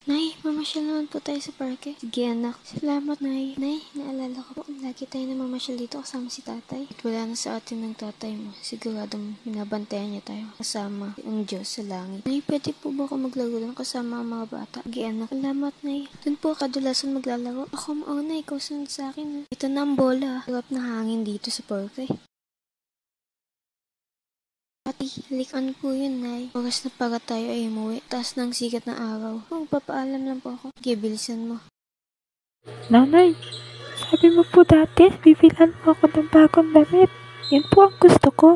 Nay, mamasyal naman po tayo sa parke. Sige anak. Salamat, Nay. Nay, naalala ko po, lagi tayo na mamasyal dito kasama si tatay. At wala na sa atin ng tatay mo. Siguradong binabantayan niya tayo kasama ang Diyos sa langit. Nay, pwede po ba ako maglaro lang kasama ang mga bata? Sige anak. Salamat, Nay. Doon po kadalasan maglalaro. Ako mauna, ikaw sunod sa akin. Ito na ang bola. Harap na hangin dito sa parke. Pati, halik ano po yun, Nay? Oras na para tayo ay umuwi. Taas ng sikat ng araw. Magpapaalam lang po ako. Sige, bilisan mo. Nanay, sabi mo po dati, bibilan mo ako ng bagong damit. Yan po ang gusto ko.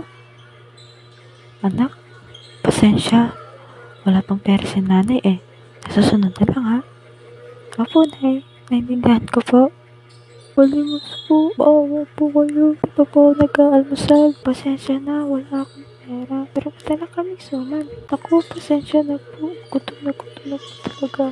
Anak, pasensya. Wala pang pera si nanay eh. Nasusunod na lang ha. Opo, Nay. Naintindihan ko po. Walimos po. Maawa po kayo. Di pa po nag-aalmusal. Pasensya na. Wala akong pera. Pero madala kaming suman. Ako, pasensya na po. Gutom na po talaga ako.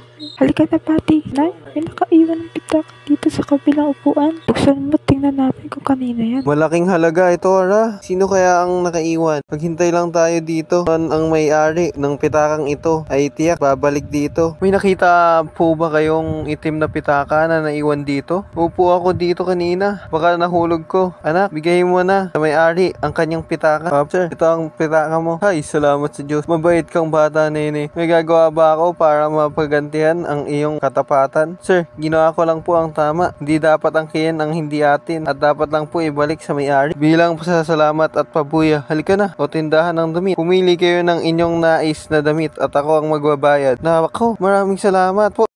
Halika na, Pati. Nay, may nakaiwan ng pitaka dito sa kabilang upuan. Buksan mo, tingnan natin kung kanina yan. Malaking halaga ito, Ara. Sino kaya ang nakaiwan? Maghintay lang tayo dito. Ang may-ari ng pitakang ito ay tiyak babalik dito. May nakita po ba kayong itim na pitaka na naiwan dito? Upo ako dito kanina. Baka nahulog ko. Anak, bigay mo na sa may-ari ang kanyang pitaka. Sir, ito ang pitaka mo. Ay, salamat sa Diyos. Mabait kang bata, nene. May gagawa ba ako para mapagantihan ang iyong katapatan? Sir, ginawa ko lang po ang tama. Hindi dapat angkin ang hindi atin at dapat lang po ibalik sa may-ari. Bilang pasasalamat at pabuya, halika na o tindahan ng damit. Pumili kayo ng inyong nais na damit at ako ang magbabayad. Nako, maraming salamat po.